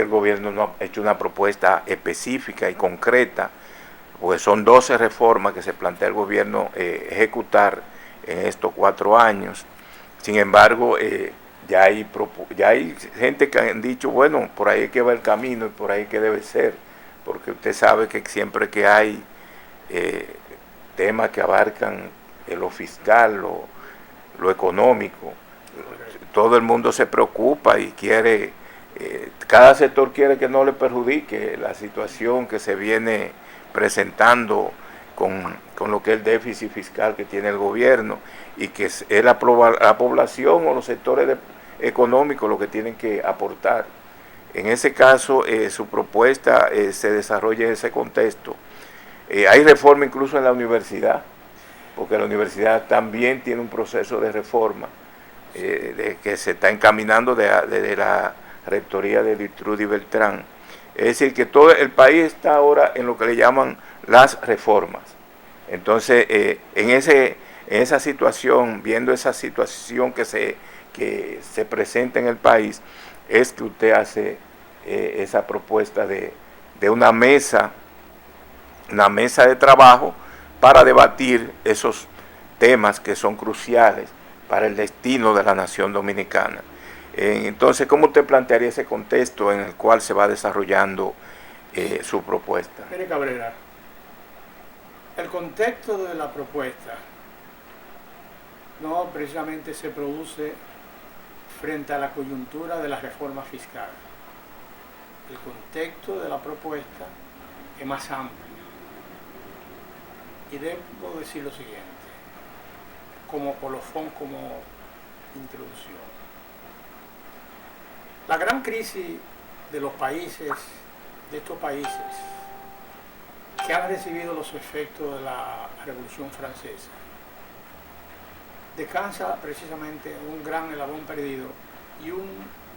el gobierno no ha hecho una propuesta específica y concreta, porque son 12 reformas que se plantea el gobierno ejecutar en estos 4 años. Sin embargo, ya hay gente que han dicho, bueno, por ahí es que va el camino y por ahí es que debe ser, porque usted sabe que siempre que hay temas que abarcan lo fiscal, lo económico, todo el mundo se preocupa y quiere, cada sector quiere que no le perjudique la situación que se viene presentando con lo que es el déficit fiscal que tiene el gobierno, y que es la población o los sectores económicos lo que tienen que aportar. En ese caso, su propuesta se desarrolla en ese contexto. Hay reforma incluso en la universidad, porque la universidad también tiene un proceso de reforma que se está encaminando desde la rectoría de Trudy Beltrán. Es decir, que todo el país está ahora en lo que le llaman las reformas. Entonces, en esa situación, viendo esa situación que se presenta en el país, es que usted hace esa propuesta de una mesa de trabajo para debatir esos temas que son cruciales para el destino de la nación dominicana. Entonces, ¿cómo usted plantearía ese contexto en el cual se va desarrollando su propuesta? Mire, Cabrera, el contexto de la propuesta no precisamente se produce frente a la coyuntura de la reforma fiscal. El contexto de la propuesta es más amplio. Y debo decir lo siguiente, como colofón, como introducción. La gran crisis de los países, de estos países, que han recibido los efectos de la Revolución Francesa, descansa precisamente en un gran eslabón perdido y un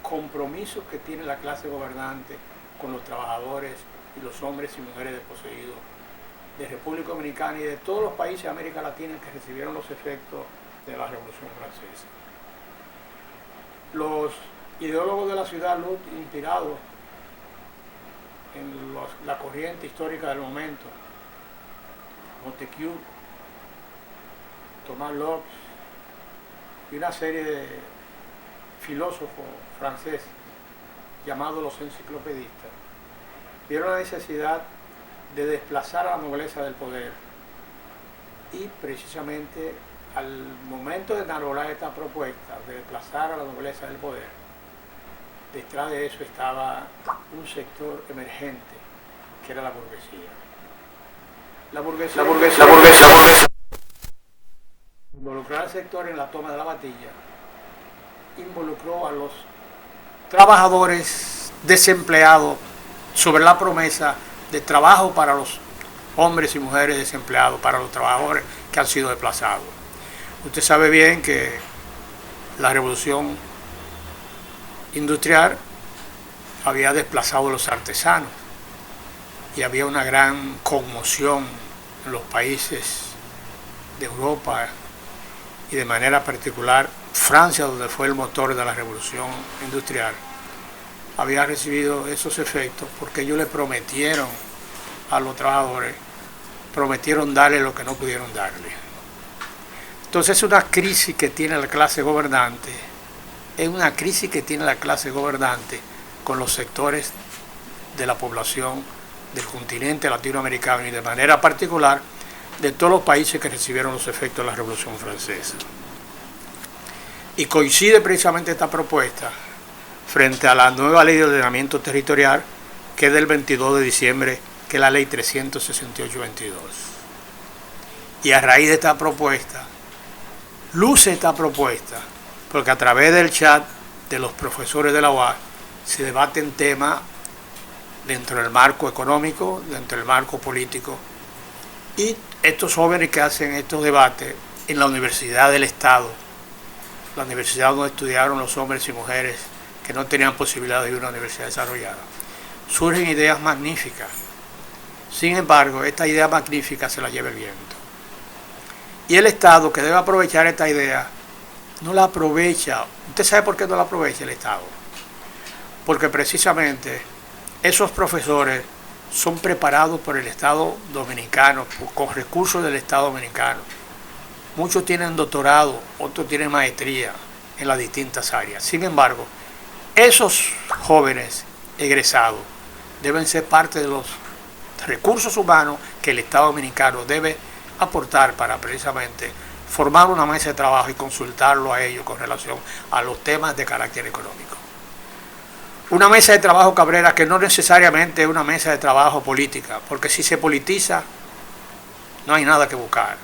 compromiso que tiene la clase gobernante con los trabajadores y los hombres y mujeres desposeídos de República Dominicana y de todos los países de América Latina que recibieron los efectos de la Revolución Francesa. Los ideólogos de la ciudad, inspirados en la corriente histórica del momento, Montesquieu, Thomas Locke y una serie de filósofos franceses llamados los enciclopedistas, vieron la necesidad de desplazar a la nobleza del poder, y precisamente al momento de elaborar esta propuesta de desplazar a la nobleza del poder, detrás de eso estaba un sector emergente que era la burguesía. La burguesía involucrar al sector en la toma de la Bastilla, involucró a los trabajadores desempleados sobre la promesa de trabajo para los hombres y mujeres desempleados, para los trabajadores que han sido desplazados. Usted sabe bien que la revolución industrial había desplazado a los artesanos y había una gran conmoción en los países de Europa y de manera particular Francia, donde fue el motor de la revolución industrial, había recibido esos efectos porque ellos le prometieron a los trabajadores, prometieron darle lo que no pudieron darle. Entonces es una crisis que tiene la clase gobernante, con los sectores de la población del continente latinoamericano y de manera particular de todos los países que recibieron los efectos de la Revolución Francesa. Y coincide precisamente esta propuesta frente a la nueva ley de ordenamiento territorial, que es del 22 de diciembre, que es la ley 368-22. Y a raíz de esta propuesta, luce esta propuesta, porque a través del chat de los profesores de la UAS se debaten temas dentro del marco económico, dentro del marco político, y estos jóvenes que hacen estos debates en la Universidad del Estado, la universidad donde estudiaron los hombres y mujeres que no tenían posibilidad de ir a una universidad desarrollada, surgen ideas magníficas. Sin embargo, esta idea magnífica se la lleva el viento. Y el Estado, que debe aprovechar esta idea, no la aprovecha. ¿Usted sabe por qué no la aprovecha el Estado? Porque precisamente esos profesores son preparados por el Estado Dominicano, con recursos del Estado Dominicano. Muchos tienen doctorado, otros tienen maestría en las distintas áreas. Sin embargo, esos jóvenes egresados deben ser parte de los recursos humanos que el Estado Dominicano debe aportar para precisamente formar una mesa de trabajo y consultarlo a ellos con relación a los temas de carácter económico. Una mesa de trabajo, Cabrera, que no necesariamente es una mesa de trabajo política, porque si se politiza no hay nada que buscar.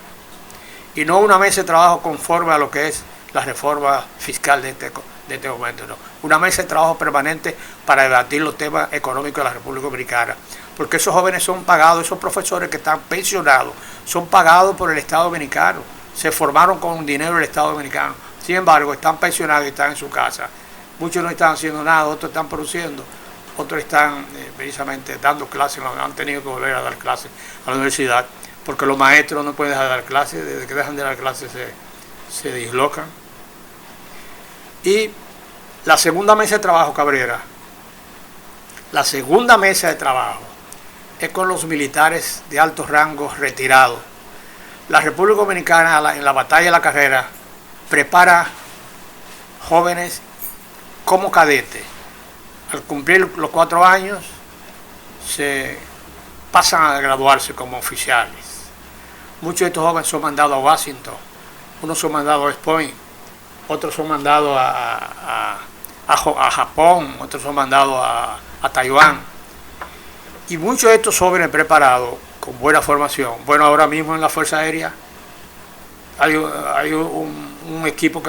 Y no una mesa de trabajo conforme a lo que es la reforma fiscal de este momento, no. Una mesa de trabajo permanente para debatir los temas económicos de la República Dominicana, porque esos jóvenes son pagados, esos profesores que están pensionados, son pagados por el Estado Dominicano, se formaron con dinero del Estado Dominicano, sin embargo están pensionados y están en su casa. Muchos no están haciendo nada, otros están produciendo, otros están precisamente dando clases, han tenido que volver a dar clases a la universidad, porque los maestros no pueden dejar de dar clases, desde que dejan de dar clases se dislocan. Y la segunda mesa de trabajo, Cabrera, la segunda mesa de trabajo es con los militares de altos rangos retirados. La República Dominicana, en la batalla de la carrera, prepara jóvenes como cadetes. Al cumplir los 4 años, se pasan a graduarse como oficiales. Muchos de estos jóvenes son mandados a Washington, unos son mandados a West Point, otros son mandados a Japón, otros son mandados a Taiwán. Y muchos de estos jóvenes preparados, con buena formación. Bueno, ahora mismo en la Fuerza Aérea hay un equipo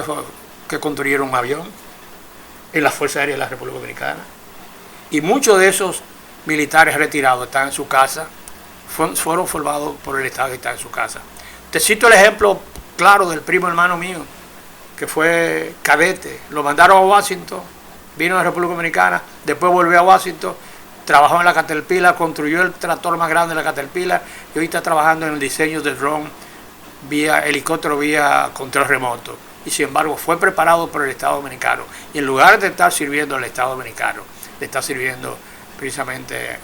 que construyeron un avión en la Fuerza Aérea de la República Dominicana. Y muchos de esos militares retirados están en su casa, fueron formados por el Estado y están en su casa. Te cito el ejemplo claro del primo hermano mío, que fue cadete. Lo mandaron a Washington, vino a la República Dominicana, después volvió a Washington, trabajó en la Caterpillar, construyó el tractor más grande de la Caterpillar y hoy está trabajando en el diseño del drone vía helicóptero, vía control remoto. Y sin embargo fue preparado por el Estado Dominicano. Y en lugar de estar sirviendo al Estado Dominicano, le está sirviendo precisamente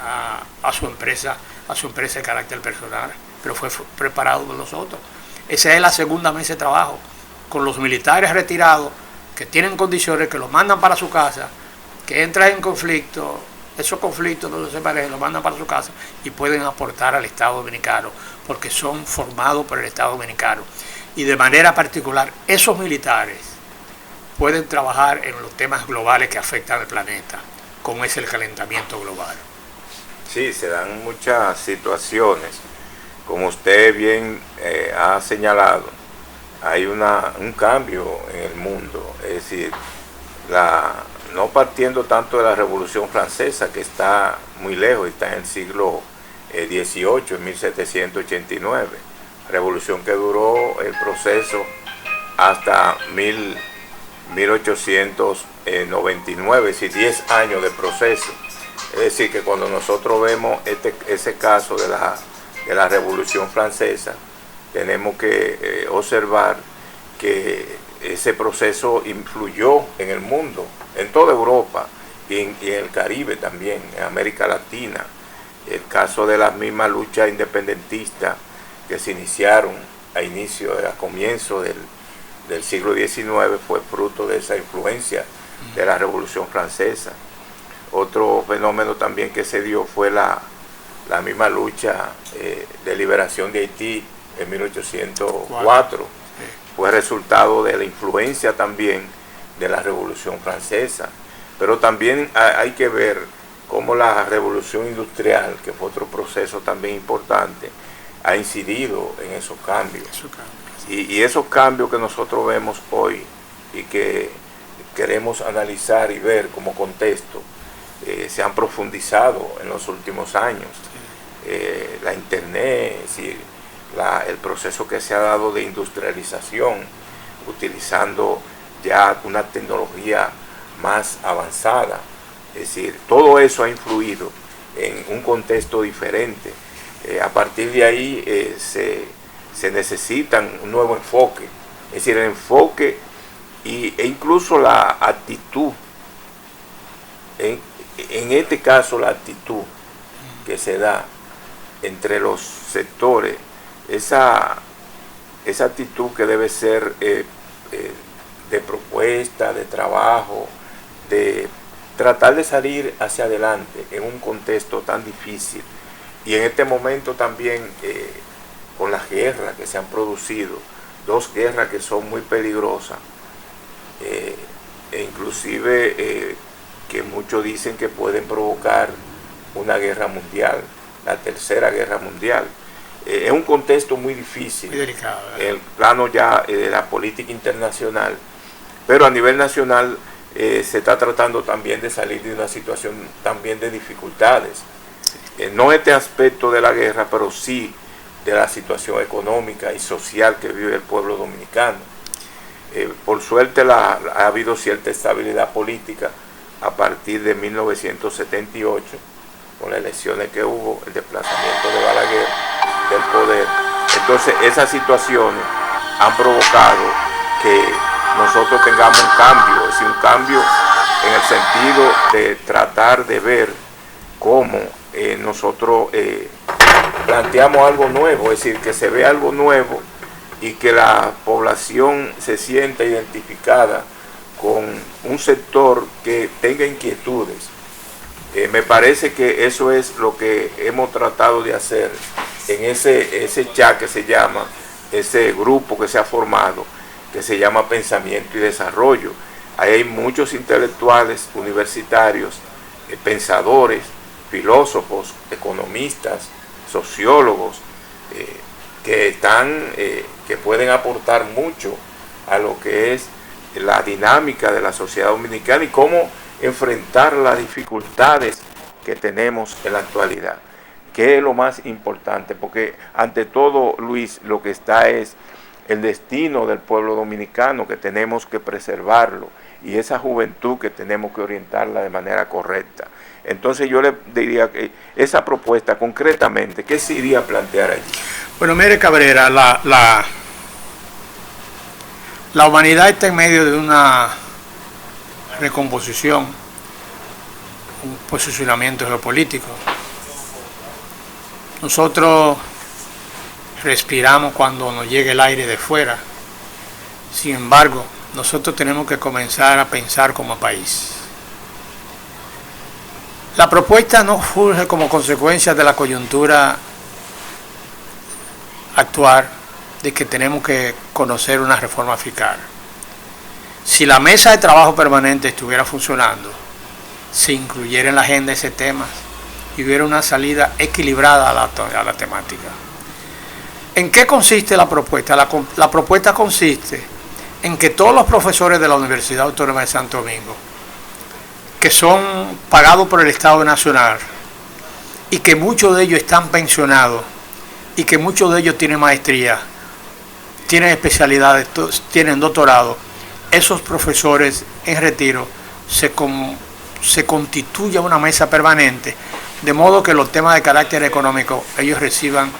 a su empresa de carácter personal, pero fue preparado por nosotros. Esa es la segunda mesa de trabajo, con los militares retirados que tienen condiciones, que los mandan para su casa, que entran en conflicto, esos conflictos no se parecen, los mandan para su casa y pueden aportar al Estado Dominicano, porque son formados por el Estado Dominicano. Y de manera particular, esos militares pueden trabajar en los temas globales que afectan al planeta, como es el calentamiento global. Sí, se dan muchas situaciones, como usted bien ha señalado, hay un cambio en el mundo, es decir, no partiendo tanto de la Revolución Francesa, que está muy lejos, está en el siglo XVIII, en 1789, revolución que duró el proceso hasta 1899, es decir, 10 años de proceso. Es decir, que cuando nosotros vemos ese caso de la Revolución Francesa, tenemos que observar que ese proceso influyó en el mundo, en toda Europa y en el Caribe también, en América Latina. El caso de las mismas luchas independentistas que se iniciaron a comienzo del siglo XIX fue fruto de esa influencia de la Revolución Francesa. Otro fenómeno también que se dio fue la misma lucha de liberación de Haití en 1804. Fue resultado de la influencia también de la Revolución Francesa. Pero también hay que ver cómo la Revolución Industrial, que fue otro proceso también importante, ha incidido en esos cambios. Y esos cambios que nosotros vemos hoy y que queremos analizar y ver como contexto, se han profundizado en los últimos años. La Internet, el proceso que se ha dado de industrialización, utilizando ya una tecnología más avanzada. Es decir, todo eso ha influido en un contexto diferente. A partir de ahí se necesitan un nuevo enfoque, es decir, el enfoque e incluso la actitud en este caso la actitud que se da entre los sectores, esa actitud que debe ser de propuesta, de trabajo, de tratar de salir hacia adelante en un contexto tan difícil, y en este momento también con las guerras que se han producido, dos guerras que son muy peligrosas, e inclusive que muchos dicen que pueden provocar una guerra mundial, la tercera guerra mundial. Es un contexto muy difícil, muy delicado, en el plano ya de la política internacional, pero a nivel nacional se está tratando también de salir de una situación también de dificultades. No este aspecto de la guerra, pero sí de la situación económica y social que vive el pueblo dominicano. Por suerte ha habido cierta estabilidad política a partir de 1978, con las elecciones que hubo, el desplazamiento de Balaguer del poder. Entonces esas situaciones han provocado que nosotros tengamos un cambio, es decir, un cambio en el sentido de tratar de ver cómo nosotros planteamos algo nuevo, es decir, que se vea algo nuevo y que la población se sienta identificada con un sector que tenga inquietudes. Me parece que eso es lo que hemos tratado de hacer en ese chat que se llama, ese grupo que se ha formado, que se llama Pensamiento y Desarrollo. Ahí hay muchos intelectuales universitarios, pensadores, filósofos, economistas, sociólogos, que pueden aportar mucho a lo que es la dinámica de la sociedad dominicana y cómo enfrentar las dificultades que tenemos en la actualidad, que es lo más importante, porque ante todo, Luis, lo que está es el destino del pueblo dominicano, que tenemos que preservarlo, y esa juventud que tenemos que orientarla de manera correcta. Entonces yo le diría que esa propuesta concretamente, ¿qué se iría a plantear allí? Bueno, mire, Cabrera, la humanidad está en medio de una recomposición, un posicionamiento geopolítico. Nosotros respiramos cuando nos llega el aire de fuera. Sin embargo, nosotros tenemos que comenzar a pensar como país. La propuesta no surge como consecuencia de la coyuntura actual, de que tenemos que conocer una reforma fiscal. Si la mesa de trabajo permanente estuviera funcionando, se incluyera en la agenda ese tema y hubiera una salida equilibrada a la temática. ¿En qué consiste la propuesta? La propuesta consiste en que todos los profesores de la Universidad Autónoma de Santo Domingo, que son pagados por el Estado Nacional y que muchos de ellos están pensionados y que muchos de ellos tienen maestría, tienen especialidades, tienen doctorado, esos profesores en retiro se constituya una mesa permanente, de modo que los temas de carácter económico ellos reciban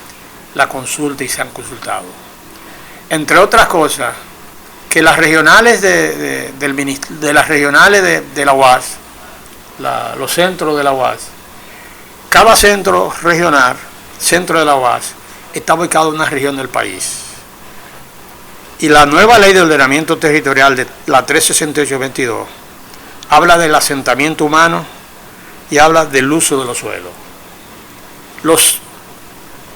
la consulta y sean consultados. Entre otras cosas, que las regionales de las regionales de la UAS, los centros de la UAS, cada centro regional, centro de la UAS, está ubicado en una región del país. Y la nueva ley de ordenamiento territorial de la 368-22 habla del asentamiento humano y habla del uso de los suelos. Los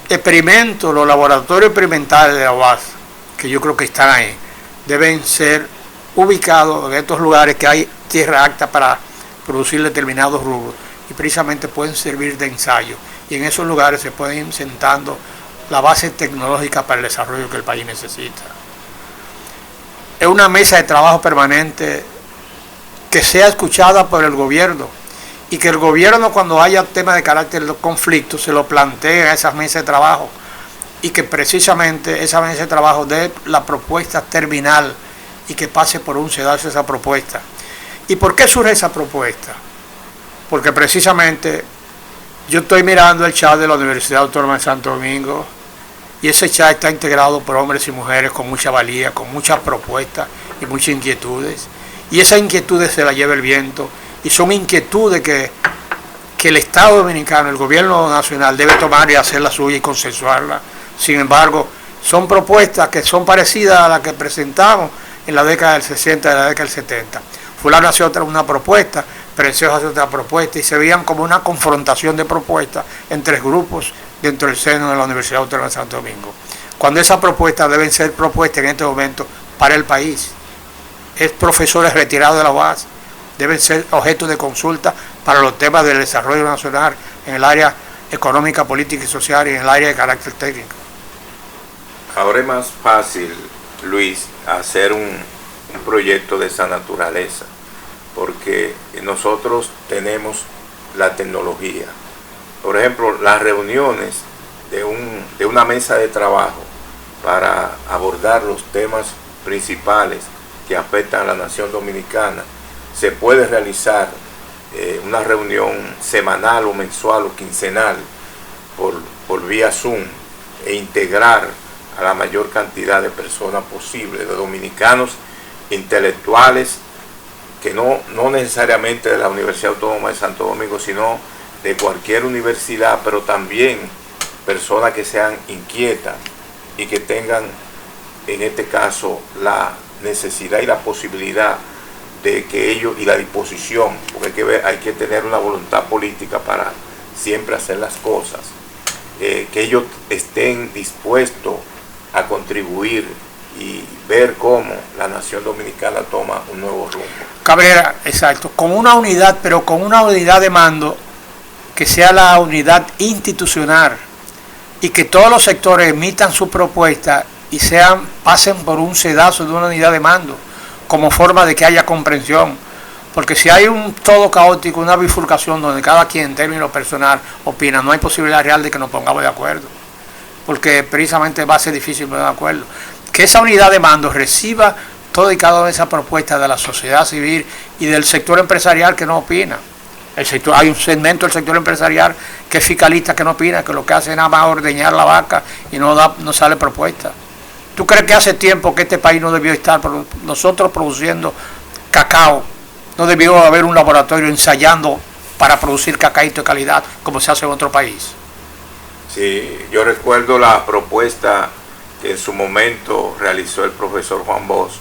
experimentos, los laboratorios experimentales de la UAS, que yo creo que están ahí, deben ser ubicados en estos lugares que hay tierra apta para producir determinados rubros y precisamente pueden servir de ensayo, y en esos lugares se pueden ir sentando la base tecnológica para el desarrollo que el país necesita. Es una mesa de trabajo permanente que sea escuchada por el gobierno y que el gobierno, cuando haya temas de carácter de conflicto, se lo plantee a esas mesas de trabajo y que precisamente esa mesa de trabajo dé la propuesta terminal y que pase por un sedazo esa propuesta. ¿Y por qué surge esa propuesta? Porque precisamente yo estoy mirando el chat de la Universidad Autónoma de Santo Domingo y ese chat está integrado por hombres y mujeres con mucha valía, con muchas propuestas y muchas inquietudes. Y esas inquietudes se las lleva el viento y son inquietudes que el Estado dominicano, el gobierno nacional debe tomar y hacer la suya y consensuarla. Sin embargo, son propuestas que son parecidas a las que presentamos en la década del 60 y la década del 70. Fulano hace una propuesta, Prensejo hace otra propuesta, y se veían como una confrontación de propuestas entre grupos dentro del seno de la Universidad Autónoma de Santo Domingo. Cuando esas propuestas deben ser propuestas en este momento para el país. Es profesores retirados de la UAS, deben ser objeto de consulta para los temas del desarrollo nacional en el área económica, política y social y en el área de carácter técnico. Ahora es más fácil, Luis, hacer un proyecto de esa naturaleza, porque nosotros tenemos la tecnología. Por ejemplo, las reuniones de una mesa de trabajo para abordar los temas principales que afectan a la nación dominicana, se puede realizar una reunión semanal o mensual o quincenal por vía Zoom e integrar a la mayor cantidad de personas posible, de dominicanos intelectuales, que no necesariamente de la Universidad Autónoma de Santo Domingo, sino de cualquier universidad, pero también personas que sean inquietas y que tengan, en este caso, la necesidad y la posibilidad de que ellos, y la disposición, porque hay que tener una voluntad política para siempre hacer las cosas, que ellos estén dispuestos a contribuir y ver cómo la nación dominicana toma un nuevo rumbo. Cabrera, exacto, con una unidad, pero con una unidad de mando que sea la unidad institucional y que todos los sectores emitan su propuesta y pasen por un sedazo de una unidad de mando como forma de que haya comprensión, porque si hay un todo caótico, una bifurcación donde cada quien en términos personal opina, no hay posibilidad real de que nos pongamos de acuerdo, porque precisamente va a ser difícil poner de acuerdo. Que esa unidad de mando reciba toda y cada una de esas propuestas de la sociedad civil y del sector empresarial que no opina. Hay un segmento del sector empresarial que es fiscalista, que no opina, que lo que hace es nada más ordeñar la vaca y no sale propuesta. ¿Tú crees que hace tiempo que este país no debió estar nosotros produciendo cacao? No debió haber un laboratorio ensayando para producir cacaíto de calidad como se hace en otro país. Sí, yo recuerdo la propuesta que en su momento realizó el profesor Juan Bosch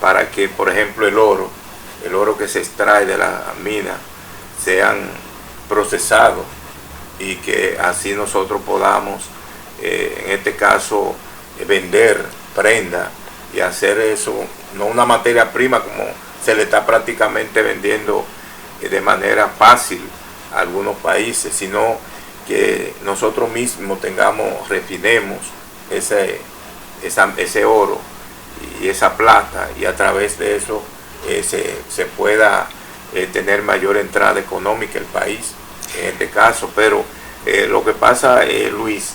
para que, por ejemplo, el oro que se extrae de la mina, sean procesados y que así nosotros podamos, en este caso, vender prenda y hacer eso, no una materia prima como se le está prácticamente vendiendo de manera fácil a algunos países, sino que nosotros mismos refinemos ese oro y esa plata, y a través de eso se pueda tener mayor entrada económica el país, en este caso. Pero lo que pasa, Luis,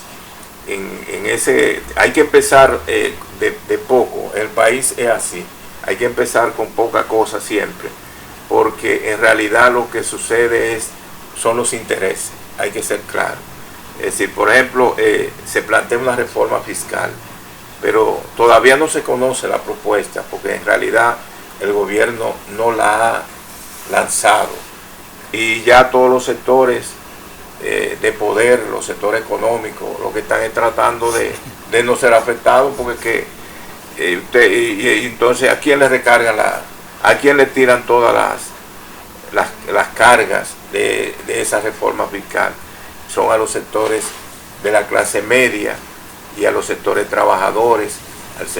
hay que empezar de poco. El país es así, hay que empezar con poca cosa siempre, porque en realidad lo que sucede son los intereses, hay que ser claro. Es decir, por ejemplo, se plantea una reforma fiscal, pero todavía no se conoce la propuesta, porque en realidad el gobierno no la ha lanzado, y ya todos los sectores de poder, los sectores económicos, lo que están tratando de no ser afectados, porque entonces ¿a quién le recargan a quién le tiran todas las cargas de esa reforma fiscal? Son a los sectores de la clase media y a los sectores trabajadores,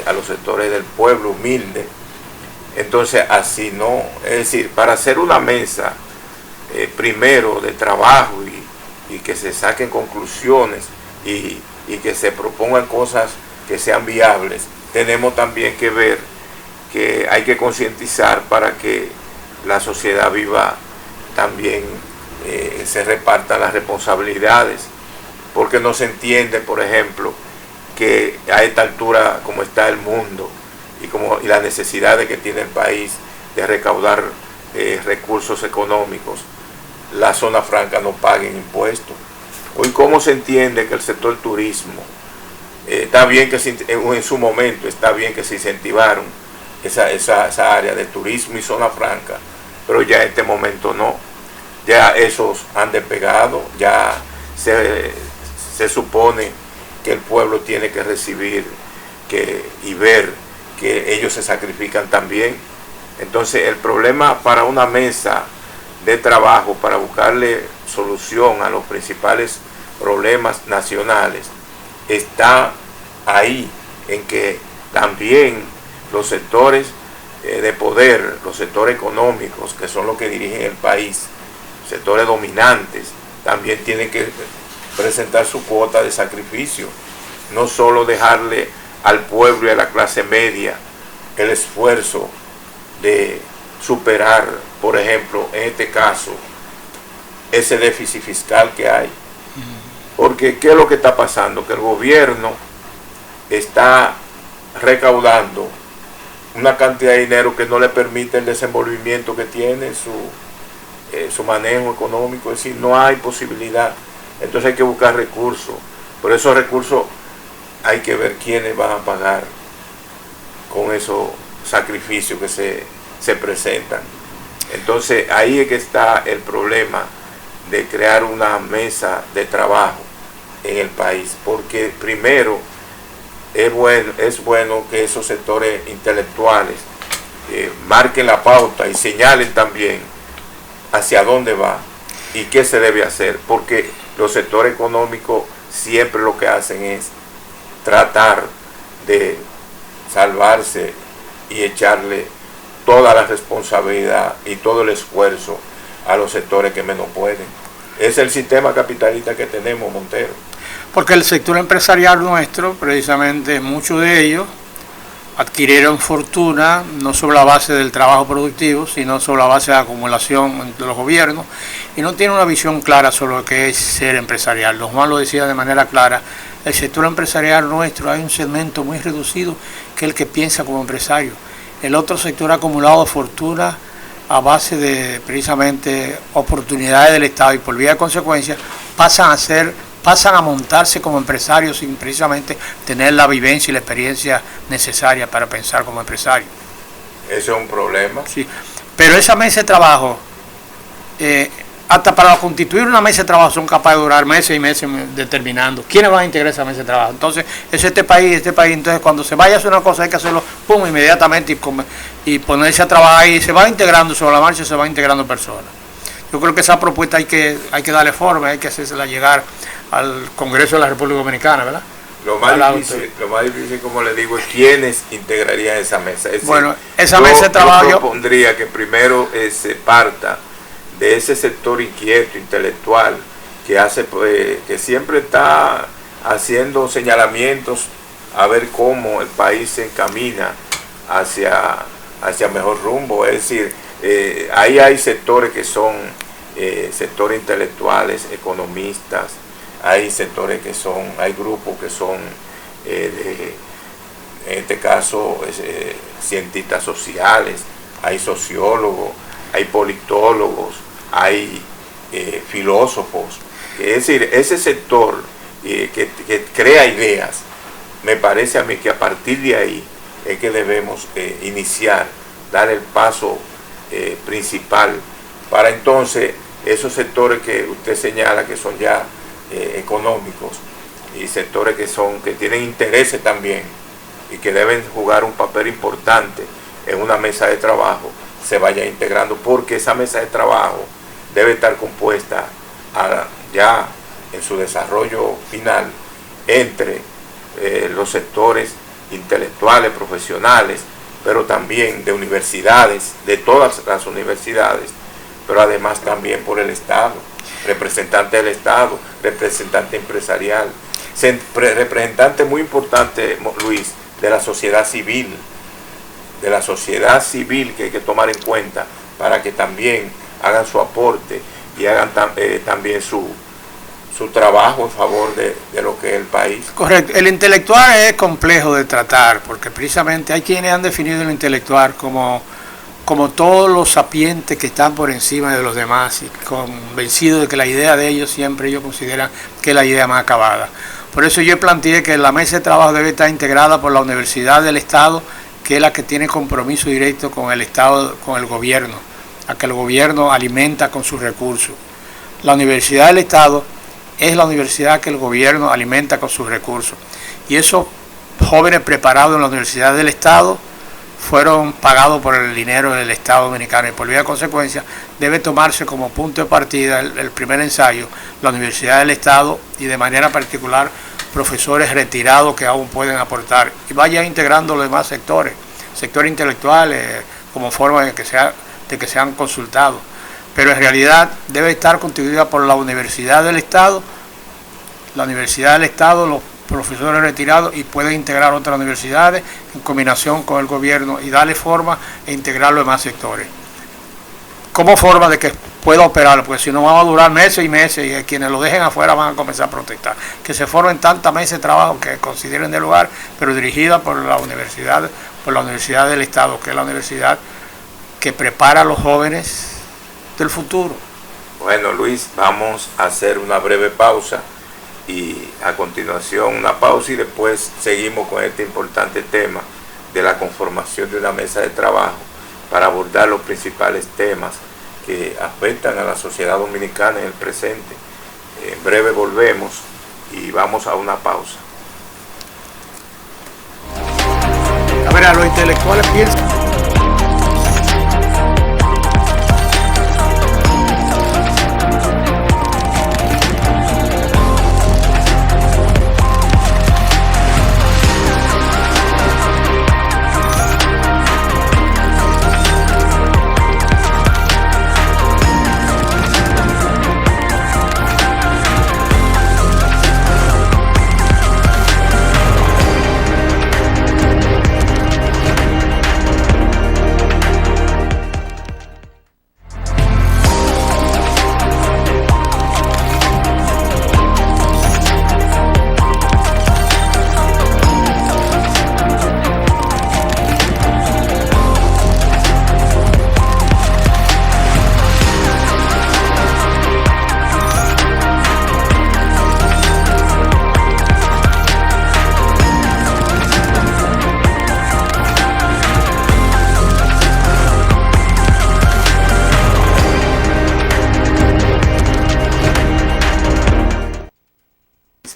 a los sectores del pueblo humilde. Entonces así no, es decir, para hacer una mesa primero de trabajo y que se saquen conclusiones y que se propongan cosas que sean viables, tenemos también que ver que hay que concientizar para que la sociedad viva también, se repartan las responsabilidades, porque no se entiende, por ejemplo, que a esta altura como está el mundo y la necesidad que tiene el país de recaudar recursos económicos, la zona franca no paguen impuestos. Hoy, ¿cómo se entiende que el sector turismo, está bien que en su momento está bien que se incentivaron esa área de turismo y zona franca, pero ya en este momento no. Ya esos han despegado, ya se supone que el pueblo tiene que recibir y ver que ellos se sacrifican también. Entonces el problema para una mesa de trabajo, para buscarle solución a los principales problemas nacionales, está ahí, en que también los sectores de poder, los sectores económicos, que son los que dirigen el país, sectores dominantes, también tienen que presentar su cuota de sacrificio, no solo dejarle al pueblo y a la clase media el esfuerzo de superar, por ejemplo, en este caso, ese déficit fiscal que hay. Porque ¿qué es lo que está pasando? Que el gobierno está recaudando una cantidad de dinero que no le permite el desenvolvimiento que tiene su manejo económico, es decir, no hay posibilidad. Entonces hay que buscar recursos. Por esos recursos hay que ver quiénes van a pagar con esos sacrificios que se presentan. Entonces ahí es que está el problema de crear una mesa de trabajo en el país, porque primero es bueno que esos sectores intelectuales marquen la pauta y señalen también hacia dónde va y qué se debe hacer, porque los sectores económicos siempre lo que hacen es tratar de salvarse y echarle toda la responsabilidad y todo el esfuerzo a los sectores que menos pueden. Es el sistema capitalista que tenemos, Montero. Porque el sector empresarial nuestro, precisamente muchos de ellos, adquirieron fortuna no sobre la base del trabajo productivo, sino sobre la base de la acumulación de los gobiernos, y no tienen una visión clara sobre lo que es ser empresarial. Don Juan lo decía de manera clara, el sector empresarial nuestro, hay un segmento muy reducido que es el que piensa como empresario. El otro sector ha acumulado fortuna a base de precisamente oportunidades del Estado, y por vía de consecuencia pasan a montarse como empresarios sin precisamente tener la vivencia y la experiencia necesaria para pensar como empresario. Eso es un problema. Sí, pero esa mesa de trabajo, hasta para constituir una mesa de trabajo son capaces de durar meses y meses determinando quiénes van a integrar esa mesa de trabajo. Entonces, es este país, entonces cuando se vaya a hacer una cosa hay que hacerlo pum, inmediatamente y ponerse a trabajar, y se va integrando sobre la marcha, se van integrando personas. Yo creo que esa propuesta hay que darle forma, hay que hacérsela llegar al Congreso de la República Dominicana, ¿verdad? Lo más difícil, como le digo, es quiénes integrarían esa mesa. Es decir, bueno, esa mesa de trabajo yo propondría que primero se parta de ese sector inquieto, intelectual, que siempre está haciendo señalamientos a ver cómo el país se encamina hacia mejor rumbo. Es decir, ahí hay sectores que son sectores intelectuales, economistas, hay sectores hay grupos que son en este caso cientistas sociales, hay sociólogos, hay politólogos, hay filósofos. Es decir, ese sector que crea ideas, me parece a mí que a partir de ahí es que debemos iniciar, dar el paso principal, para entonces esos sectores que usted señala que son ya económicos, y sectores que tienen intereses también y que deben jugar un papel importante en una mesa de trabajo, se vaya integrando, porque esa mesa de trabajo debe estar compuesta ya en su desarrollo final entre los sectores intelectuales, profesionales, pero también de universidades, de todas las universidades, pero además también por el Estado, representante del Estado, representante empresarial, representante muy importante, Luis, de la sociedad civil, que hay que tomar en cuenta para que también hagan su aporte y hagan también su trabajo en favor de lo que es el país. Correcto. El intelectual es complejo de tratar, porque precisamente hay quienes han definido el intelectual como todos los sapientes que están por encima de los demás, y convencidos de que la idea de ellos siempre ellos consideran que es la idea más acabada. Por eso yo planteé que la mesa de trabajo debe estar integrada por la Universidad del Estado, que es la que tiene compromiso directo con el Estado, con el gobierno, a que el gobierno alimenta con sus recursos. La Universidad del Estado es la universidad que el gobierno alimenta con sus recursos. Y esos jóvenes preparados en la Universidad del Estado fueron pagados por el dinero del Estado Dominicano, y por vía de consecuencia debe tomarse como punto de partida el primer ensayo, la Universidad del Estado, y de manera particular profesores retirados que aún pueden aportar, y vaya integrando los demás sectores intelectuales, como forma de que sean consultados. Pero en realidad debe estar constituida por la Universidad del Estado, los profesores retirados, y pueden integrar otras universidades en combinación con el gobierno y darle forma e integrar los demás sectores. Como forma de que pueda operar, porque si no va a durar meses y meses, y quienes lo dejen afuera van a comenzar a protestar. Que se formen tantas meses de trabajo que consideren de lugar, pero dirigida por la Universidad del Estado, que es la universidad que prepara a los jóvenes del futuro. Bueno, Luis, vamos a hacer una breve pausa, y a continuación una pausa, y después seguimos con este importante tema de la conformación de una mesa de trabajo para abordar los principales temas que afectan a la sociedad dominicana en el presente. En breve volvemos y vamos a una pausa. A ver, a los intelectuales piensan.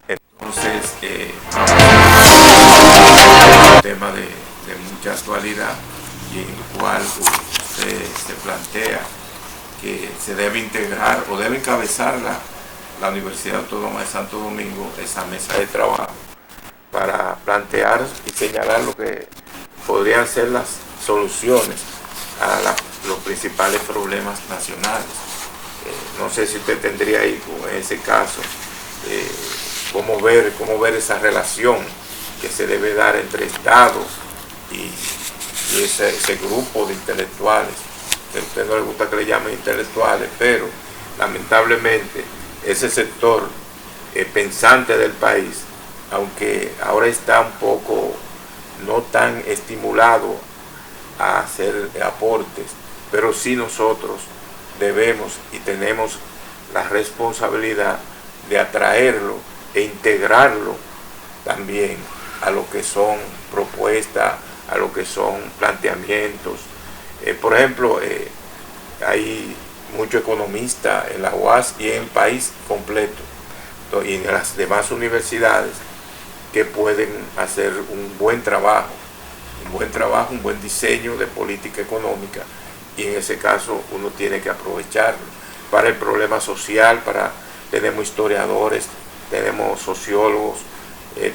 Entonces, tema de mucha actualidad, y en el cual se plantea que se debe integrar o debe encabezar la Universidad Autónoma de Santo Domingo esa mesa de trabajo para plantear y señalar lo que podrían ser las soluciones a los principales problemas nacionales. No sé si usted tendría ahí, en ese caso, cómo ver esa relación que se debe dar entre Estado y ese grupo de intelectuales, que a usted no le gusta que le llamen intelectuales, pero lamentablemente ese sector pensante del país, aunque ahora está un poco no tan estimulado a hacer aportes, pero sí nosotros debemos y tenemos la responsabilidad de atraerlo e integrarlo también a lo que son propuestas, a lo que son planteamientos. Por ejemplo, hay muchos economistas en la UAS y en el país completo y en las demás universidades que pueden hacer un buen trabajo, un buen diseño de política económica, y en ese caso uno tiene que aprovecharlo para el problema social. Tenemos historiadores, tenemos sociólogos,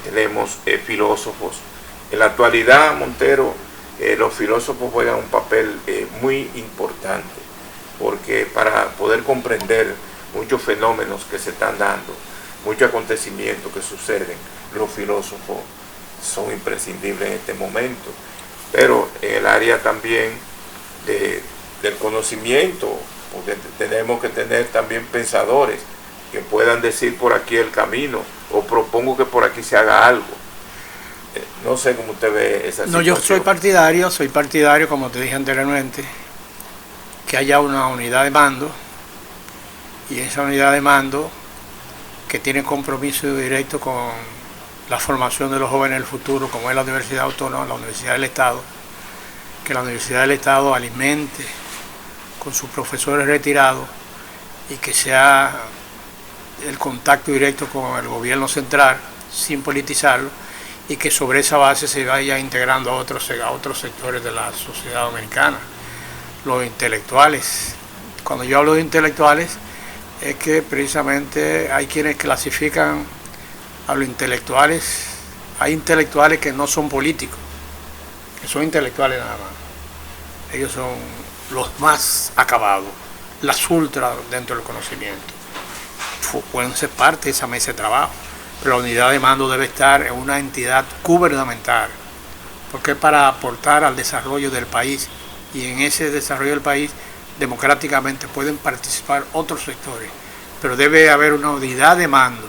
tenemos filósofos. En la actualidad, Montero, los filósofos juegan un papel muy importante, porque para poder comprender muchos fenómenos que se están dando, muchos acontecimientos que suceden, los filósofos son imprescindibles en este momento. Pero en el área también del conocimiento, porque tenemos que tener también pensadores que puedan decir por aquí el camino, o propongo que por aquí se haga algo. No sé cómo usted ve esa situación. No, yo soy partidario, como te dije anteriormente, que haya una unidad de mando, y esa unidad de mando que tiene compromiso directo con la formación de los jóvenes del futuro, como es la Universidad Autónoma, la Universidad del Estado, que la Universidad del Estado alimente con sus profesores retirados y que sea el contacto directo con el gobierno central sin politizarlo, y que sobre esa base se vaya integrando a otros sectores de la sociedad dominicana. Los intelectuales, cuando yo hablo de intelectuales, es que precisamente hay quienes clasifican a los intelectuales, hay intelectuales que no son políticos, que son intelectuales nada más. Ellos son los más acabados, las ultras dentro del conocimiento. Pueden ser parte de esa mesa de trabajo, pero la unidad de mando debe estar en una entidad gubernamental, porque es para aportar al desarrollo del país, y en ese desarrollo del país democráticamente pueden participar otros sectores, pero debe haber una unidad de mando,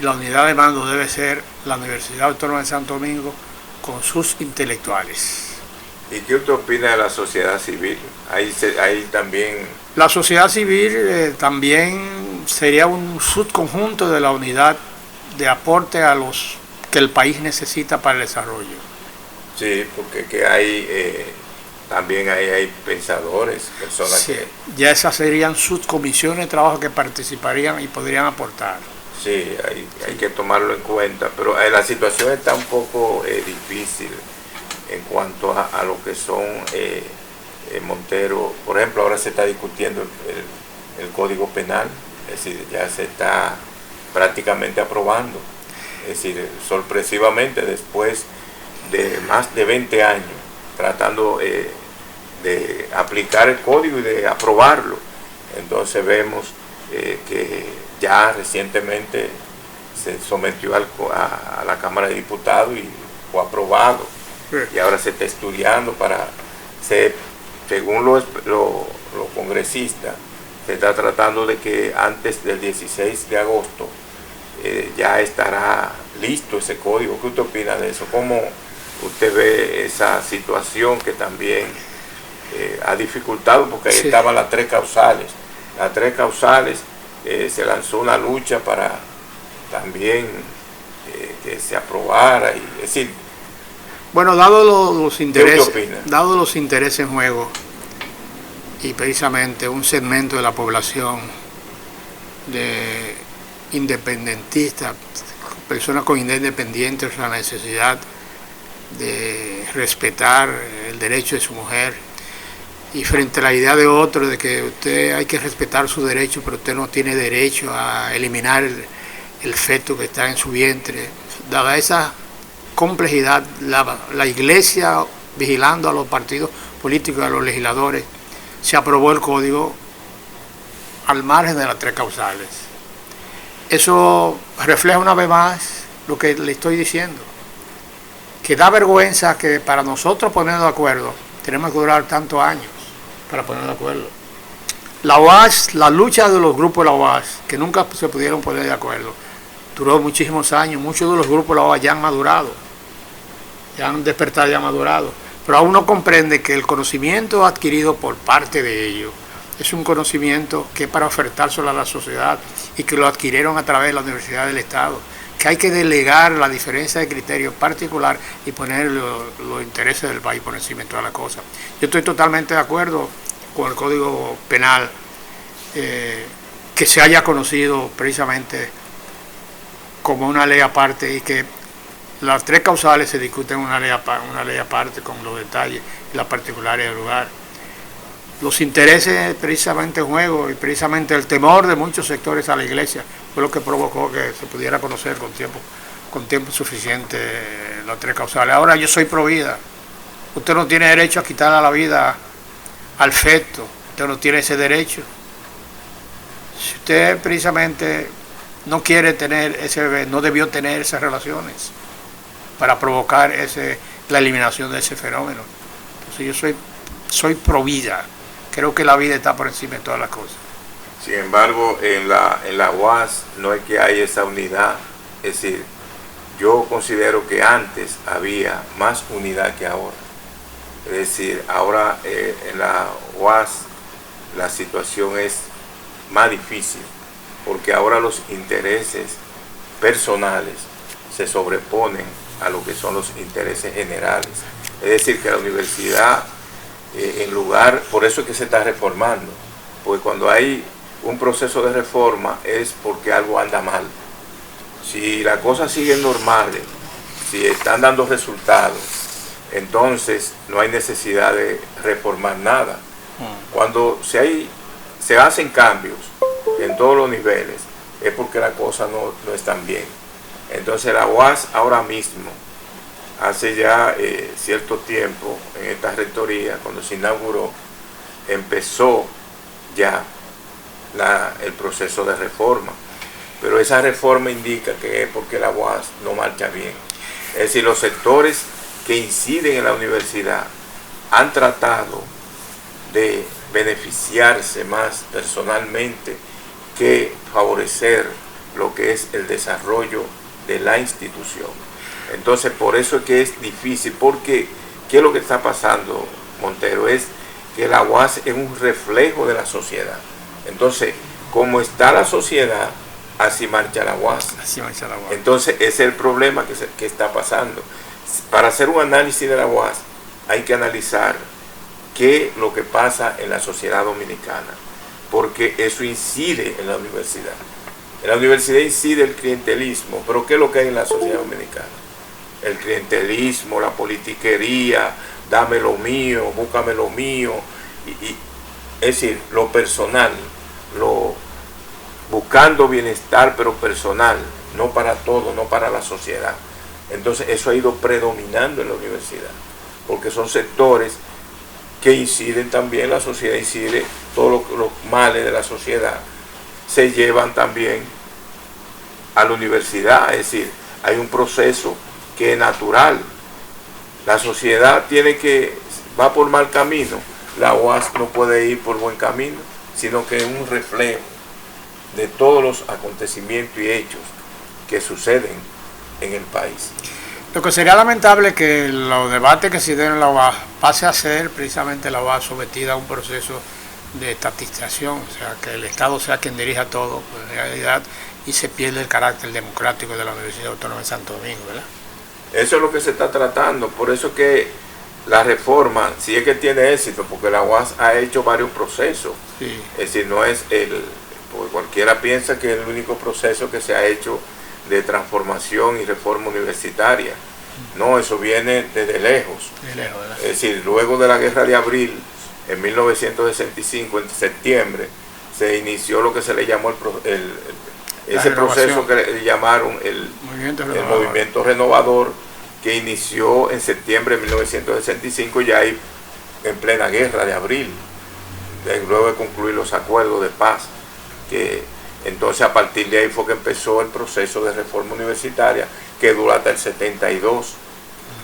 y la unidad de mando debe ser la Universidad Autónoma de Santo Domingo con sus intelectuales. ¿Y qué usted opina de la sociedad civil? Ahí también... La sociedad civil también sería un subconjunto de la unidad de aporte a los que el país necesita para el desarrollo. Sí, porque que hay también hay pensadores, personas sí, que... Ya esas serían subcomisiones de trabajo que participarían y podrían aportar. Sí, hay que tomarlo en cuenta, pero la situación está un poco difícil en cuanto a lo que son Montero. Por ejemplo, ahora se está discutiendo el Código Penal, es decir, ya se está prácticamente aprobando, es decir, sorpresivamente después de más de 20 años tratando de aplicar el código y de aprobarlo. Entonces vemos que ya recientemente se sometió a la Cámara de Diputados y fue aprobado, y ahora se está estudiando según los congresistas, se está tratando de que antes del 16 de agosto ya estará listo ese código. ¿Qué usted opina de eso? ¿Cómo usted ve esa situación que también ha dificultado? Porque ahí sí. Estaban las tres causales. Las tres causales, se lanzó una lucha para también que se aprobara. Es decir, bueno, dado los intereses en juego, y precisamente un segmento de la población de independentistas, personas con ideas independientes, la necesidad de respetar el derecho de su mujer, y frente a la idea de otro de que usted hay que respetar su derecho, pero usted no tiene derecho a eliminar el feto que está en su vientre. Dada esa complejidad, la Iglesia, vigilando a los partidos políticos y a los legisladores, se aprobó el código al margen de las tres causales. Eso refleja una vez más lo que le estoy diciendo, que da vergüenza que para nosotros ponernos de acuerdo tenemos que durar tantos años para ponernos de acuerdo. La UAS, la lucha de los grupos de la UAS, que nunca se pudieron poner de acuerdo, duró muchísimos años. Muchos de los grupos de la UAS ya han madurado, ya han despertado, ya han madurado, pero aún no comprende que el conocimiento adquirido por parte de ellos es un conocimiento que es para ofertárselo a la sociedad, y que lo adquirieron a través de la Universidad del Estado, que hay que delegar la diferencia de criterio particular y poner los intereses del país por encima de todas las cosas. Yo estoy totalmente de acuerdo con el Código Penal, que se haya conocido precisamente como una ley aparte, y que las tres causales se discuten en una ley aparte con los detalles y las particularidades del lugar. Los intereses precisamente en juego, y precisamente el temor de muchos sectores a la Iglesia fue lo que provocó que se pudiera conocer con tiempo suficiente las tres causales. Ahora, yo soy pro vida. Usted no tiene derecho a quitarle la vida al feto, usted no tiene ese derecho. Si usted precisamente no quiere tener ese bebé, no debió tener esas relaciones para provocar la eliminación de ese fenómeno. Entonces yo soy pro vida. Creo que la vida está por encima de todas las cosas. Sin embargo, en la UAS no es que hay esa unidad. Es decir, yo considero que antes había más unidad que ahora. Es decir, ahora en la UAS la situación es más difícil, porque ahora los intereses personales se sobreponen a lo que son los intereses generales. Es decir, que la universidad en lugar, por eso es que se está reformando, porque cuando hay un proceso de reforma es porque algo anda mal. Si las cosas siguen normales, si están dando resultados, entonces no hay necesidad de reformar nada. Cuando se hacen cambios en todos los niveles, es porque las cosas no están bien. Entonces la UAS ahora mismo, hace ya cierto tiempo, en esta rectoría, cuando se inauguró, empezó ya el proceso de reforma. Pero esa reforma indica que es porque la UAS no marcha bien. Es decir, los sectores que inciden en la universidad han tratado de beneficiarse más personalmente que favorecer lo que es el desarrollo de la institución. Entonces, por eso es que es difícil, porque ¿qué es lo que está pasando, Montero? Es que la UAS es un reflejo de la sociedad. Entonces, como está la sociedad, así marcha la UAS. Así marcha la UAS. Entonces, ese es el problema que está pasando. Para hacer un análisis de la UAS, hay que analizar qué es lo que pasa en la sociedad dominicana, porque eso incide en la universidad. En la universidad incide el clientelismo, pero ¿qué es lo que hay en la sociedad dominicana? El clientelismo, la politiquería, dame lo mío, búscame lo mío, es decir, lo personal, buscando bienestar, pero personal, no para todo, no para la sociedad. Entonces eso ha ido predominando en la universidad, porque son sectores que inciden también, la sociedad incide, todos los males de la sociedad se llevan también a la universidad. Es decir, hay un proceso que es natural. La sociedad va por mal camino, la UAS no puede ir por buen camino, sino que es un reflejo de todos los acontecimientos y hechos que suceden en el país. Lo que sería lamentable que los debates que se den en la UAS pase a ser precisamente la UAS sometida a un proceso de estatización, o sea, que el Estado sea quien dirija todo, pues, en realidad, y se pierde el carácter democrático de la Universidad Autónoma de Santo Domingo, ¿verdad? Eso es lo que se está tratando, por eso que la reforma, si es que tiene éxito, porque la UAS ha hecho varios procesos, sí. Es decir, no es porque cualquiera piensa que es el único proceso que se ha hecho de transformación y reforma universitaria. No, eso viene desde lejos. Es decir, luego de la Guerra de Abril, en 1965, en septiembre, se inició lo que se le llamó ese proceso que le llamaron el movimiento renovador, que inició en septiembre de 1965, ya ahí en plena Guerra de Abril, luego de concluir los acuerdos de paz, que entonces a partir de ahí fue que empezó el proceso de reforma universitaria, que duró hasta el 72,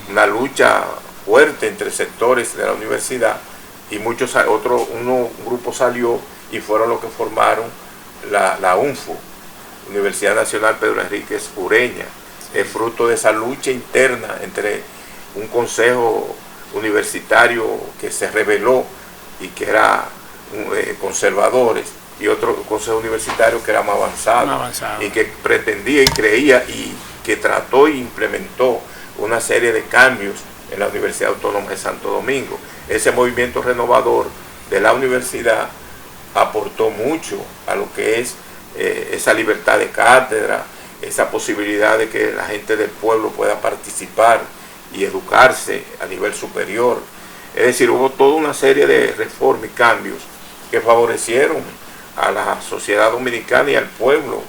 una lucha fuerte entre sectores de la universidad, y un grupo salió y fueron los que formaron la UNFO, Universidad Nacional Pedro Enríquez Ureña. Es fruto de esa lucha interna entre un consejo universitario que se rebeló y que era conservadores, y otro consejo universitario que era más avanzado, y que pretendía y creía y que trató e implementó una serie de cambios en la Universidad Autónoma de Santo Domingo. Ese movimiento renovador de la universidad aportó mucho a lo que es esa libertad de cátedra, esa posibilidad de que la gente del pueblo pueda participar y educarse a nivel superior. Es decir, hubo toda una serie de reformas y cambios que favorecieron a la sociedad dominicana y al pueblo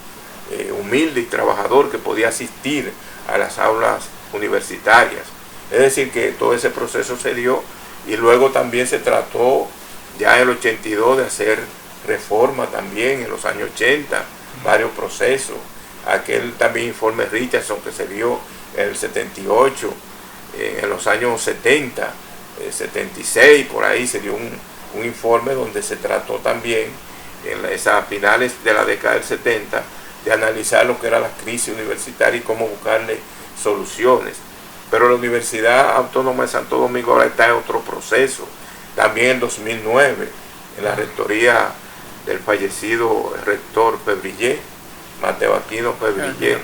humilde y trabajador que podía asistir a las aulas universitarias. Es decir, que todo ese proceso se dio, y luego también se trató ya en el 82 de hacer reforma también, en los años 80, varios procesos. Aquel también informe Richardson que se dio en el 78, en los años 70, 76, por ahí se dio un informe donde se trató también, a finales de la década del 70, de analizar lo que era la crisis universitaria y cómo buscarle soluciones. Pero la Universidad Autónoma de Santo Domingo ahora está en otro proceso. También en 2009, en la rectoría del fallecido rector Pebrillé, Mateo Aquino Pebrillé,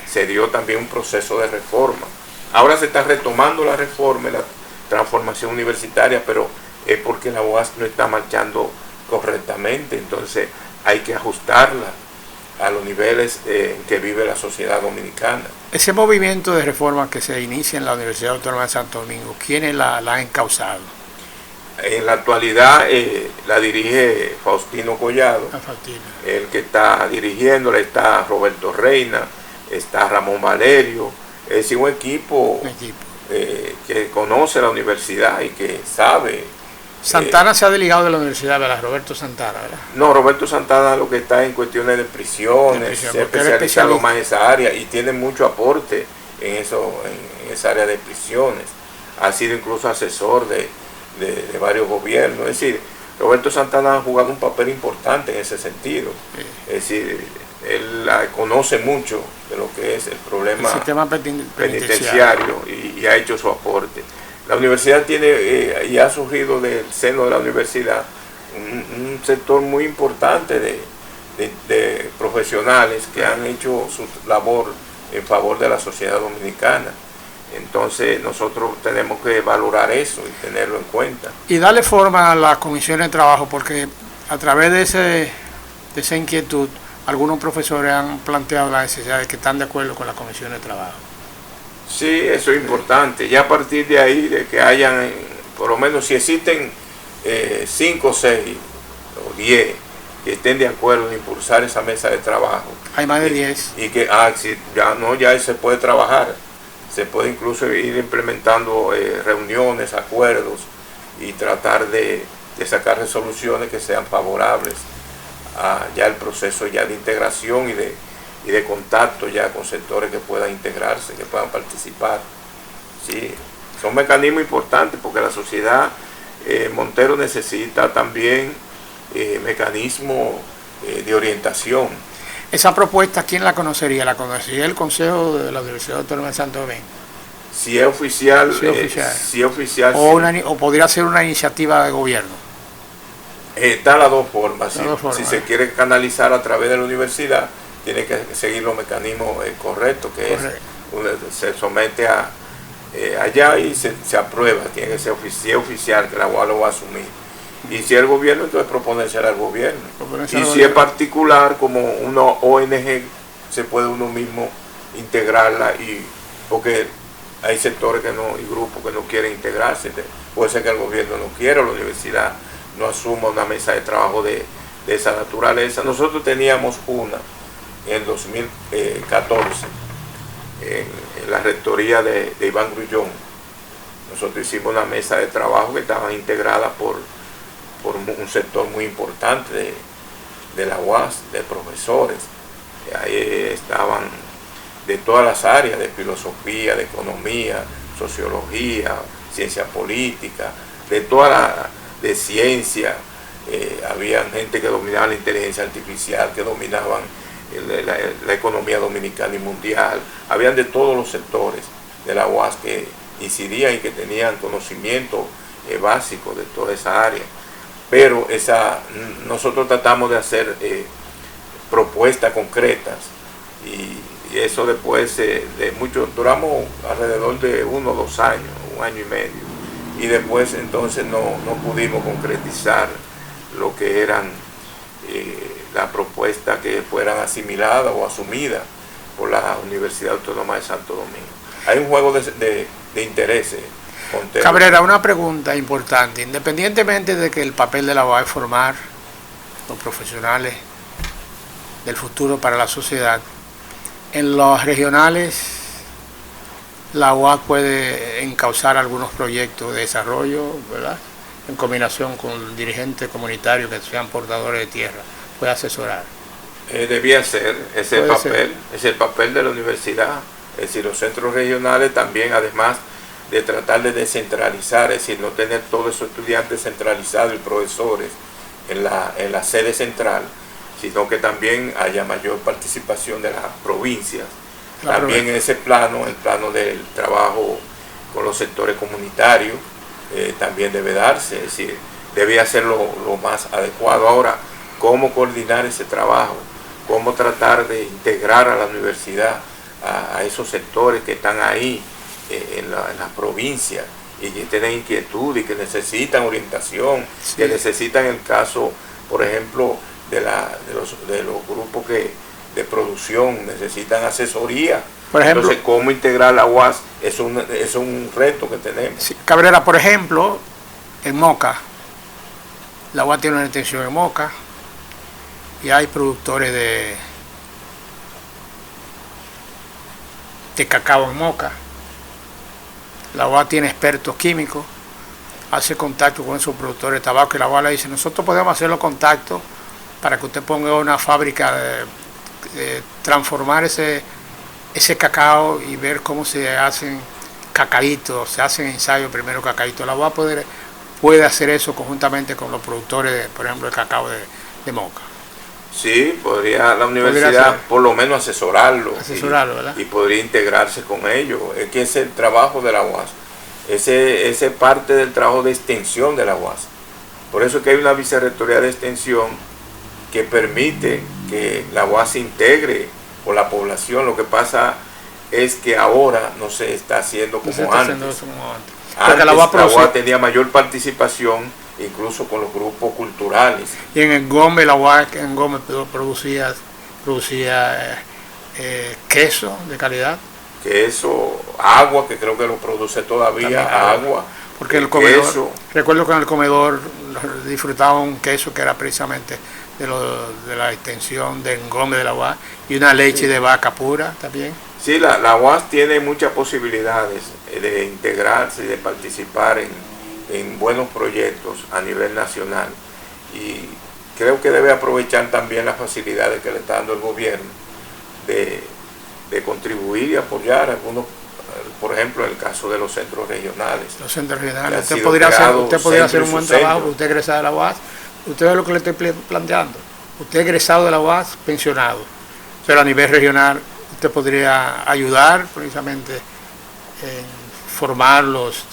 se dio también un proceso de reforma. Ahora se está retomando la reforma y la transformación universitaria, pero es porque la UAS no está marchando correctamente, entonces hay que ajustarla a los niveles en que vive la sociedad dominicana. Ese movimiento de reforma que se inicia en la Universidad Autónoma de Santo Domingo, ¿quiénes la han encauzado? En la actualidad la dirige Faustino Collado, el que está dirigiéndola, está Roberto Reina, está Ramón Valerio, es decir, un equipo. Que conoce la universidad y que sabe. Santana se ha desligado de la universidad, ¿verdad? Roberto Santana, ¿verdad? No, Roberto Santana lo que está en cuestiones de prisiones, se ha especializado más en esa área y tiene mucho aporte en esa área de prisiones. Ha sido incluso asesor de varios gobiernos. Es decir, Roberto Santana ha jugado un papel importante en ese sentido. Sí. Es decir, él conoce mucho de lo que es el problema sistema penitenciario y ha hecho su aporte. La universidad tiene y ha surgido del seno de la universidad un sector muy importante de profesionales que han hecho su labor en favor de la sociedad dominicana. Entonces nosotros tenemos que valorar eso y tenerlo en cuenta. Y darle forma a las comisiones de trabajo, porque a través de esa inquietud, algunos profesores han planteado la necesidad de que están de acuerdo con la comisión de trabajo. Sí, eso es importante. Ya a partir de ahí, de que hayan, por lo menos si existen 5, 6 o 10 que estén de acuerdo en impulsar esa mesa de trabajo. Hay más de 10. Y que sí, ya se puede trabajar. Se puede incluso ir implementando reuniones, acuerdos y tratar de sacar resoluciones que sean favorables ya el proceso ya de integración y de contacto ya con sectores que puedan integrarse, que puedan participar. Sí, son mecanismos importantes porque la sociedad Montero necesita también mecanismos de orientación. Esa propuesta, ¿quién la conocería? ¿La conocería el Consejo de la Universidad Autónoma de Santo Domingo? Si es oficial, si es oficial o podría ser una iniciativa de gobierno. Está las dos formas. Si se quiere canalizar a través de la universidad, tiene que seguir los mecanismos correctos, que se somete allá y se aprueba, tiene que ser oficial, que la UAS lo va a asumir. Y si es el gobierno, entonces proponerse al gobierno. Y si es particular, como una ONG, se puede uno mismo integrarla, porque hay sectores y grupos que no quieren integrarse. Puede ser que el gobierno no quiera, la universidad no asuma una mesa de trabajo de esa naturaleza. Nosotros teníamos una en 2014 en la rectoría de Iván Grullón. Nosotros hicimos una mesa de trabajo que estaba integrada por un sector muy importante de la UAS, de profesores. Ahí estaban de todas las áreas, de filosofía, de economía, sociología, ciencia política, de ciencia. Había gente que dominaba la inteligencia artificial, que dominaban la economía dominicana y mundial. Habían de todos los sectores de la UAS que incidían y que tenían conocimiento básico de toda esa área. Pero nosotros tratamos de hacer propuestas concretas y eso después de mucho, duramos alrededor de 1 o 2 años, 1 año y medio, y después entonces no pudimos concretizar lo que eran las propuestas que fueran asimiladas o asumidas por la Universidad Autónoma de Santo Domingo. Hay un juego de intereses. Cabrera, una pregunta importante. Independientemente de que el papel de la UAS es formar los profesionales del futuro para la sociedad, en los regionales la UAS puede encauzar algunos proyectos de desarrollo, ¿verdad? En combinación con dirigentes comunitarios que sean portadores de tierra, puede asesorar. Debía ser ese papel, es el papel de la universidad. Es decir, los centros regionales también, además de tratar de descentralizar, es decir, no tener todos esos estudiantes centralizados y profesores en la sede central, sino que también haya mayor participación de las provincias. También en ese plano, el plano del trabajo con los sectores comunitarios, también debe darse, es decir, debe ser lo más adecuado. Ahora, ¿cómo coordinar ese trabajo? ¿Cómo tratar de integrar a la universidad a esos sectores que están ahí en la provincia y que tienen inquietud y que necesitan orientación, Sí. que necesitan el caso, por ejemplo, de los grupos de producción, necesitan asesoría. Por ejemplo, entonces, ¿cómo integrar la UAS? Es un reto que tenemos. sí, Cabrera, por ejemplo, en Moca, la UAS tiene una extensión en Moca y hay productores de cacao en Moca. La UAS tiene expertos químicos, hace contacto con esos productores de tabaco y la UAS le dice, nosotros podemos hacer los contactos para que usted ponga una fábrica de transformar ese cacao y ver cómo se hacen cacaitos, se hacen ensayos primero cacaitos. La UAS puede hacer eso conjuntamente con los productores, por ejemplo, de cacao de Moca. Sí, podría la universidad por lo menos asesorarlo, ¿verdad? Y podría integrarse con ellos. Es que es el trabajo de la UAS. Ese es parte del trabajo de extensión de la UAS. Por eso es que hay una vicerrectoría de extensión que permite que la UAS se integre con la población. Lo que pasa es que ahora no se está haciendo como antes. Antes la UAS tenía mayor participación, incluso con los grupos culturales. Y en el Gómez, la UAS en Gómez producía queso de calidad. Queso, agua, que creo que lo produce todavía, también, agua. Porque el comedor, recuerdo que en el comedor disfrutaba un queso que era precisamente de la extensión de Gómez de la UAS, y una leche de vaca pura también. Sí, la UAS tiene muchas posibilidades de integrarse y de participar en buenos proyectos a nivel nacional, y creo que debe aprovechar también las facilidades que le está dando el gobierno de contribuir y apoyar algunos, por ejemplo, en el caso de los centros regionales. Los centros regionales, usted podría hacer un buen trabajo, usted egresado de la UAS, usted ve lo que le estoy planteando, usted egresado de la UAS, pensionado, pero a nivel regional usted podría ayudar precisamente en formar los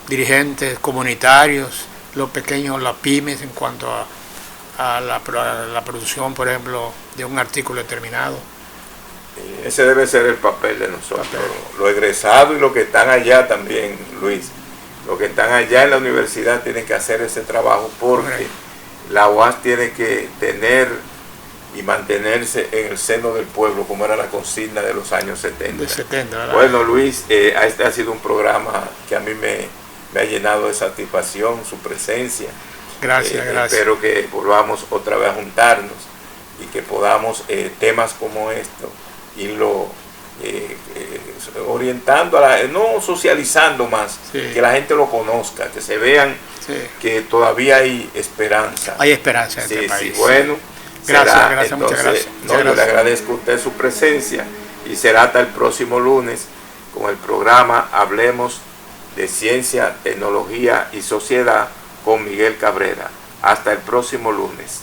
dirigentes comunitarios, los pequeños, las pymes, en cuanto a la producción, por ejemplo, de un artículo determinado. Ese debe ser el papel de nosotros, los egresados y los que están allá también, Luis. Los que están allá en la universidad tienen que hacer ese trabajo, porque la UAS tiene que tener y mantenerse en el seno del pueblo, como era la consigna de los años 70. Bueno, Luis, este ha sido un programa que a mí me ha llenado de satisfacción, su presencia. Gracias. Espero que volvamos otra vez a juntarnos y que podamos temas como estos irlo orientando, no socializando más, que la gente lo conozca, que se vean que todavía hay esperanza. Hay esperanza en este país. Bueno, gracias, entonces, muchas gracias. Yo le agradezco a usted su presencia y será hasta el próximo lunes con el programa Hablemos de Ciencia, Tecnología y Sociedad con Miguel Cabrera. Hasta el próximo lunes.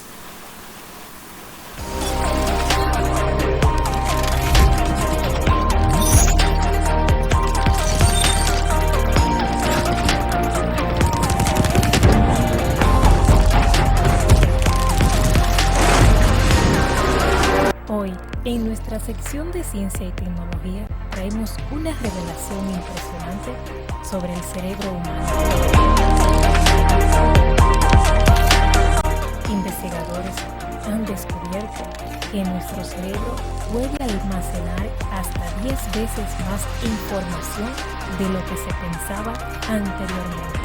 Hoy, en nuestra sección de Ciencia y Tecnología, traemos una revelación impresionante sobre el cerebro humano. Investigadores han descubierto que nuestro cerebro puede almacenar hasta 10 veces más información de lo que se pensaba anteriormente.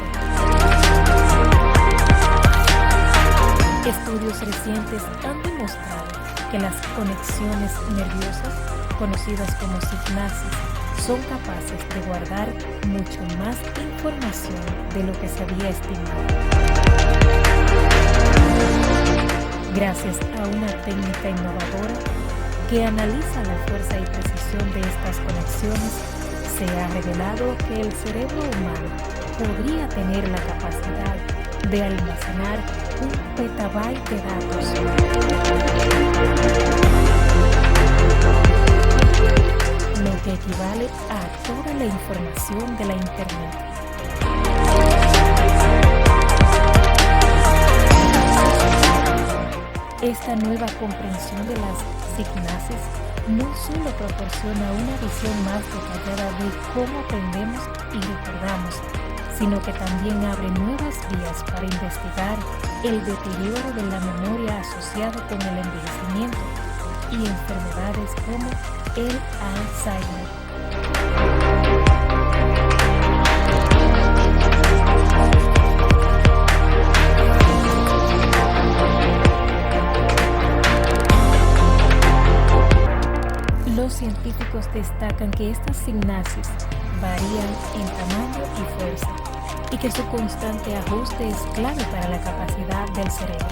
Estudios recientes han demostrado que las conexiones nerviosas, conocidas como sinapsis, son capaces de guardar mucho más información de lo que se había estimado. Gracias a una técnica innovadora que analiza la fuerza y precisión de estas conexiones, se ha revelado que el cerebro humano podría tener la capacidad de almacenar 1 petabyte de datos. Lo que equivale a toda la información de la Internet. Esta nueva comprensión de las sinapsis no solo proporciona una visión más detallada de cómo aprendemos y recordamos, sino que también abre nuevas vías para investigar el deterioro de la memoria asociado con el envejecimiento y enfermedades como el Alzheimer. Los científicos destacan que estas sinapsis varían en tamaño y fuerza y que su constante ajuste es clave para la capacidad del cerebro.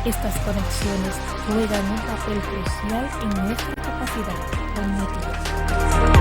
Estas conexiones juegan un papel crucial en nuestra capacidad cognitiva.